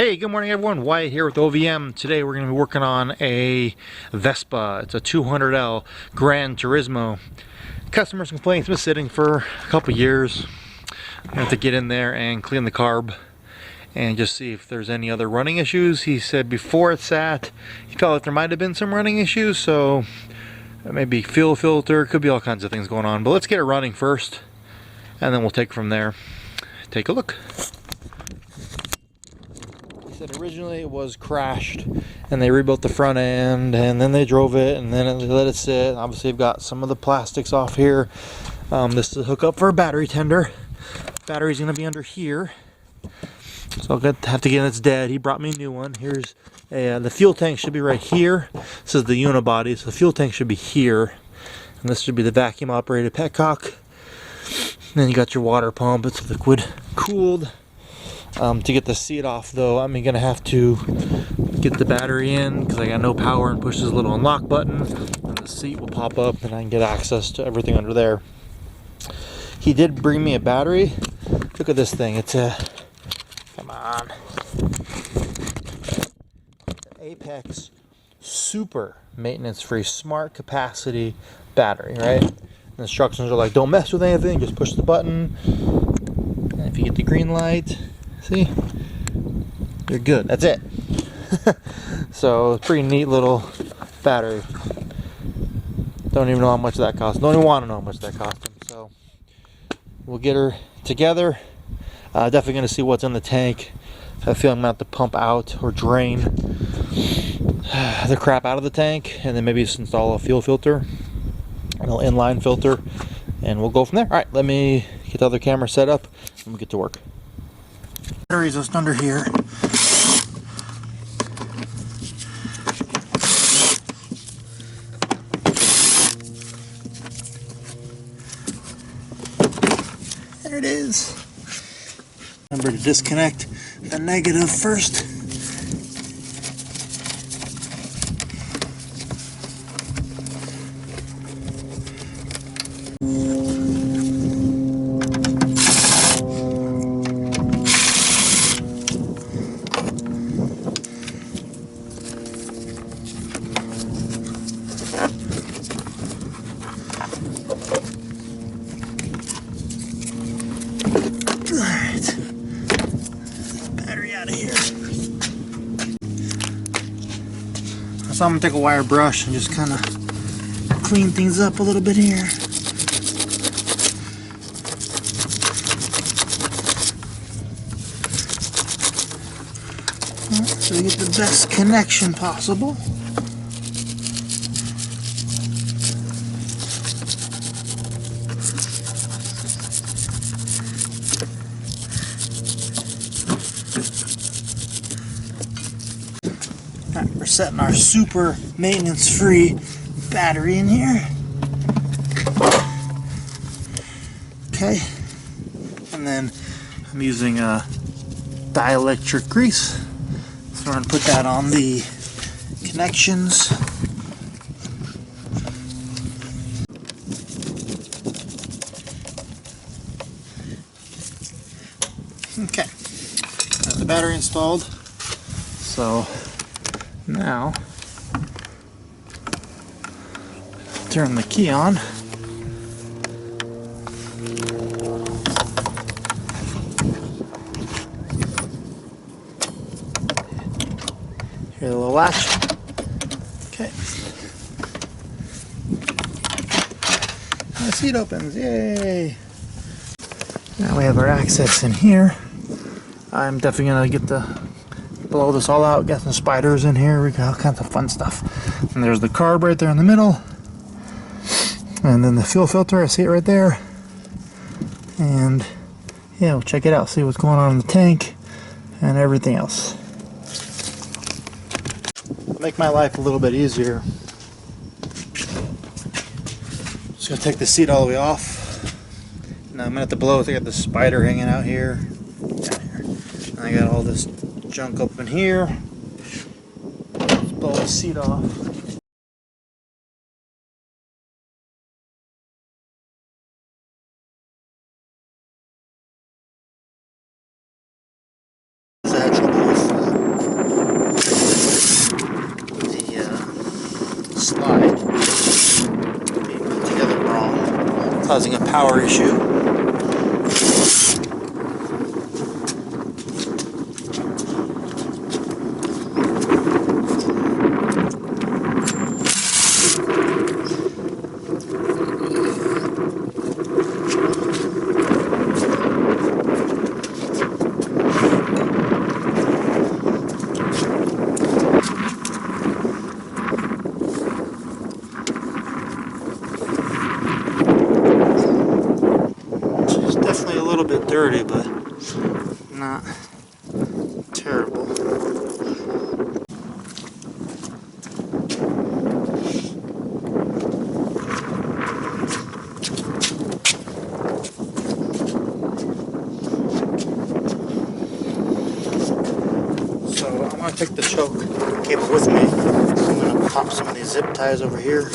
Hey, good morning everyone. Wyatt here with OVM. Today we're going to be working on a Vespa. It's a 200L Granturismo. Customer's complaint, it's been sitting for a couple years. I have to get in there and clean the carb and just see if there's any other running issues. He said before it sat, he felt like there might have been some running issues, so maybe fuel filter, could be all kinds of things going on. But let's get it running first and then we'll take it from there. Take a look. Said originally it was crashed and they rebuilt the front end and then they drove it and then they let it sit. Obviously I've got some of the plastics off here. This is a hookup for a battery tender. Battery's gonna be under here, so I'll have to get it. It's dead. He brought me a new one. Here's the fuel tank should be right here. This is the unibody, so the fuel tank should be here, and this should be the vacuum operated petcock. And then you got your water pump. It's liquid cooled. To get the seat off though, I'm gonna have to get the battery in because I got no power and push this little unlock button and the seat will pop up and I can get access to everything under there. He did bring me a battery. Look at this thing. It's a, come on, Apex super maintenance free smart capacity battery, right? The instructions are like, don't mess with anything, just push the button. And if you get the green light, see, you're good. That's it. So pretty neat little battery. Don't even know how much that cost. Don't even want to know how much that cost him. So we'll get her together. Definitely going to see what's in the tank. I feel I'm going to have to pump out or drain the crap out of the tank, and then maybe just install a fuel filter, an inline filter, and we'll go from there. All right, let me get the other camera set up and we'll get to work. Battery's just under here. There it is. Remember to disconnect the negative first. So I'm gonna take a wire brush and just kind of clean things up a little bit here. So we get the best connection possible. Alright, we're setting our super maintenance-free battery in here. Okay, and then I'm using a dielectric grease. So we're going to put that on the connections. Okay, got the battery installed. So now, turn the key on. Here's the little latch. Okay. And the seat opens. Yay! Now we have our access in here. I'm definitely gonna get the blow this all out, get some spiders in here, we got all kinds of fun stuff. And there's the carb right there in the middle, and then the fuel filter, I see it right there. And yeah, we'll check it out, see what's going on in the tank and everything else. Make my life a little bit easier. Just gonna take the seat all the way off. Now I'm gonna have to blow it. I got the spider hanging out here. And I got all this junk up in here. Let's blow the seat off. I had trouble with causing a power issue. Definitely a little bit dirty, but not terrible. So I'm going to take the choke cable with me. I'm going to pop some of these zip ties over here.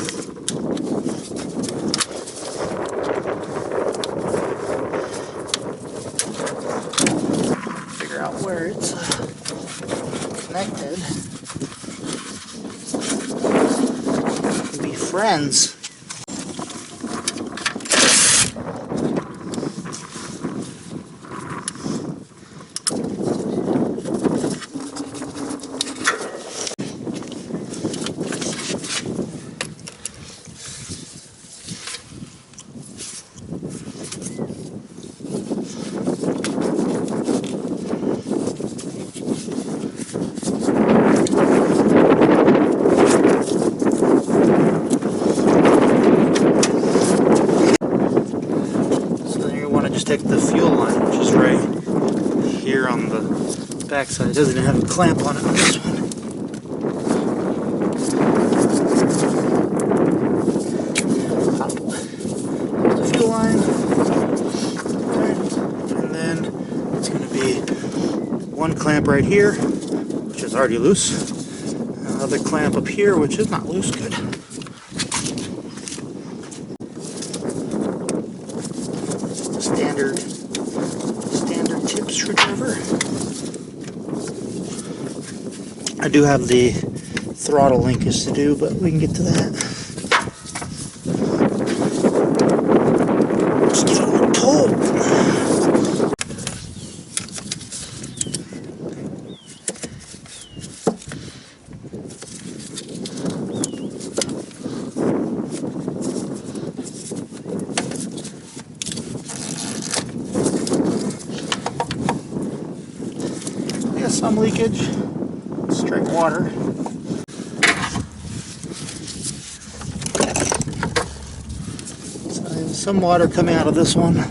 Where it's connected. Be friends. Take the fuel line, which is right here on the back side. It doesn't even have a clamp on it on this one. There's the fuel line. Okay. And then it's going to be one clamp right here, which is already loose. Another clamp up here, which is not loose. Good. Standard tip screwdriver. I do have the throttle linkage to do, but we can get to that. Let's give it a little pull. Some leakage, straight water. So there's some water coming out of this one.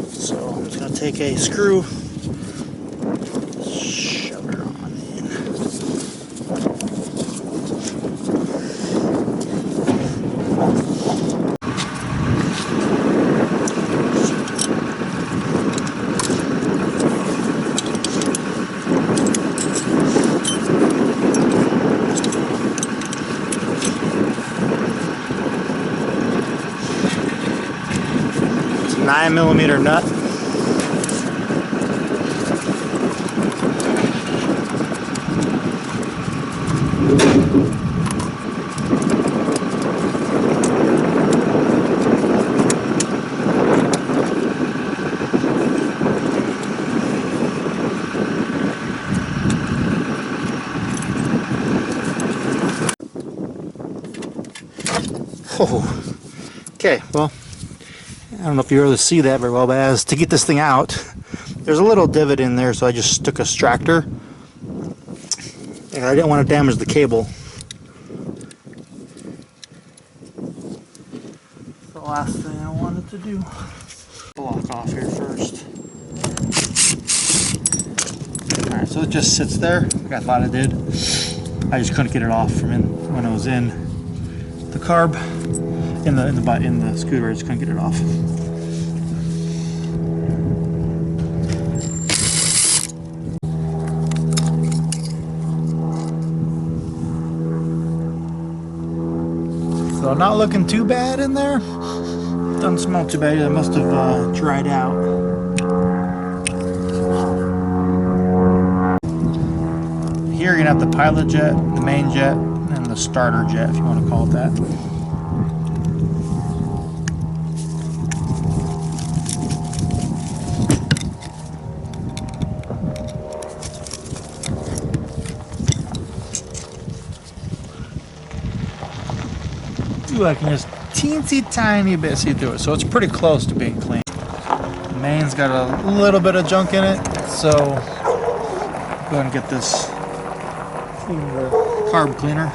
So I'm just going to take a screw, shove it on in. It's a 9mm nut. Oh, okay, well, I don't know if you're able to see that very well, but as to get this thing out, there's a little divot in there, so I just took a extractor, and I didn't want to damage the cable. The last thing I wanted to do. Block off here first. Alright, so it just sits there, like I thought it did. I just couldn't get it off from when I was in the carb, in the scooter. I just couldn't get it off. So not looking too bad in there. Doesn't smell too bad. It must have dried out. Here you're gonna have the pilot jet, the main jet, and the starter jet, if you want to call it that. Ooh, I can just teensy tiny bit see through it, so it's pretty close to being clean. The main's got a little bit of junk in it, so go ahead and get this carb cleaner.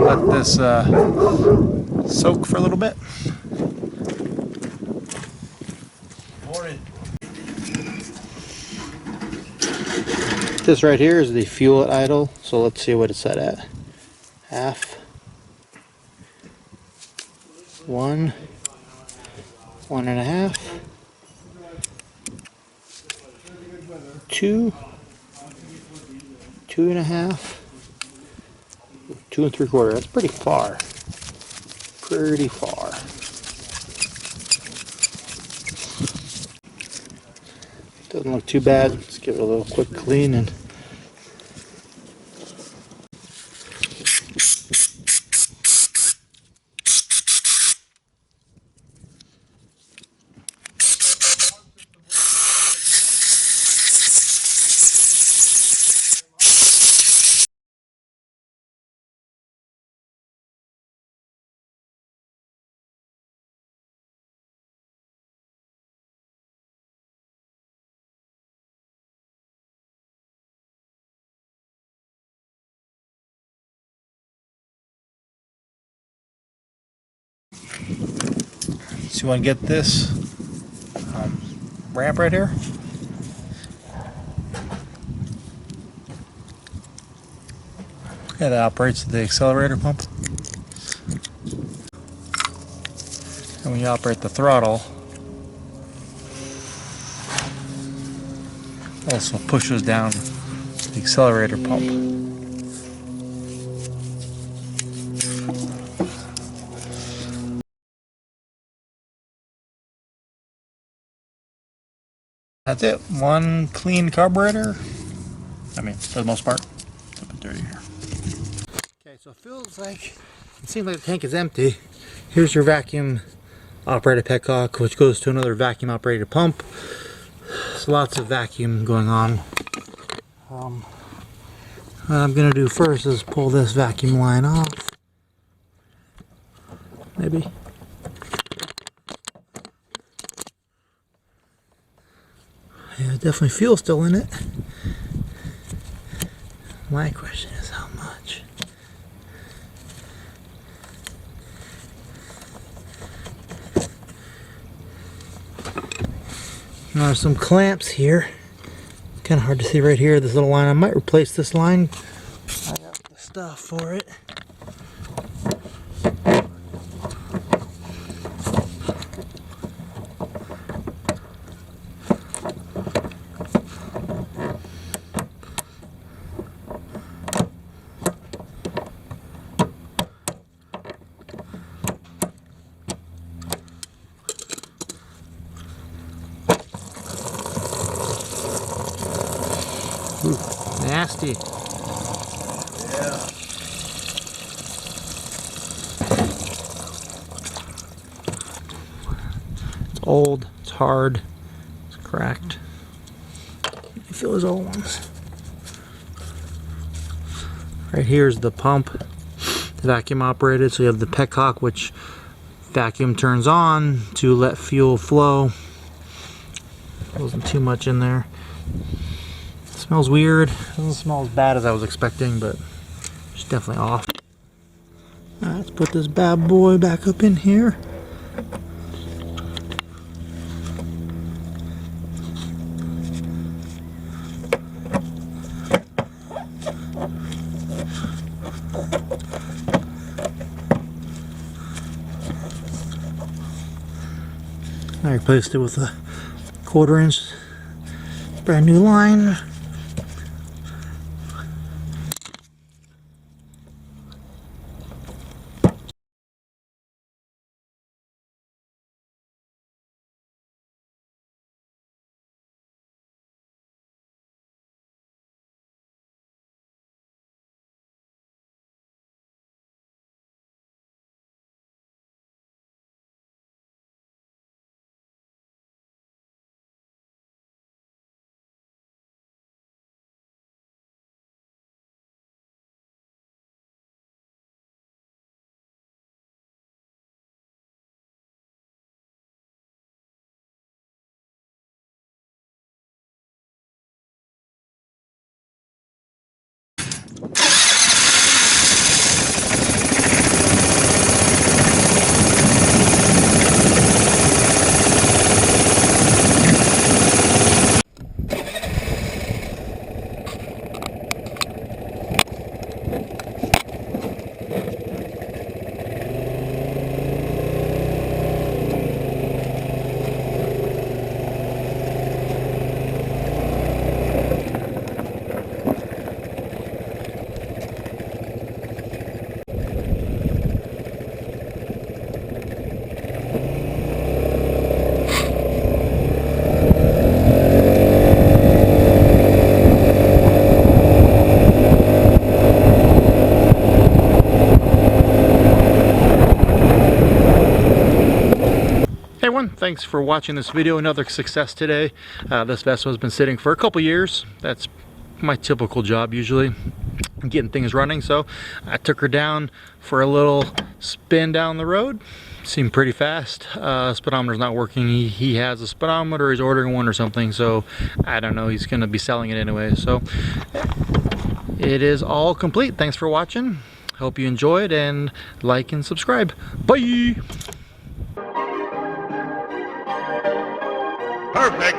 Let this soak for a little bit. This right here is the fuel at idle, so let's see what it's set at. Half, 1, 1.5, 2, 2.5, 2 3/4. That's pretty far. Pretty far. Doesn't look too bad. Let's give it a little quick clean and so you want to get this ramp right here. Yeah, that operates the accelerator pump. And when you operate the throttle, also pushes down the accelerator pump. That's it. One clean carburetor. I mean, for the most part. It's a bit dirty here. Okay, so it feels like, it seems like the tank is empty. Here's your vacuum operated petcock, which goes to another vacuum operated pump. So lots of vacuum going on. What I'm gonna do first is pull this vacuum line off. Maybe. Yeah, definitely fuel still in it. My question is how much? Now there's some clamps here. Kind of hard to see right here, this little line. I might replace this line. I got the stuff for it. Ooh, nasty. Yeah. It's old, it's hard, it's cracked. You feel those old ones. Right here is the pump, vacuum operated, so you have the petcock, which vacuum turns on to let fuel flow. Wasn't too much in there. Smells weird. Doesn't smell as bad as I was expecting, but it's definitely off. Alright, let's put this bad boy back up in here. I replaced it with a 1/4 inch brand new line. everyone, thanks for watching this video. Another success today. This Vespa has been sitting for a couple years. That's my typical job usually, getting things running. So I took her down for a little spin down the road. Seemed pretty fast. Speedometer's not working. He has a speedometer, he's ordering one or something, so I don't know, he's gonna be selling it anyway. So it is all complete. Thanks for watching. Hope you enjoyed, and like and subscribe. Bye. Perfect.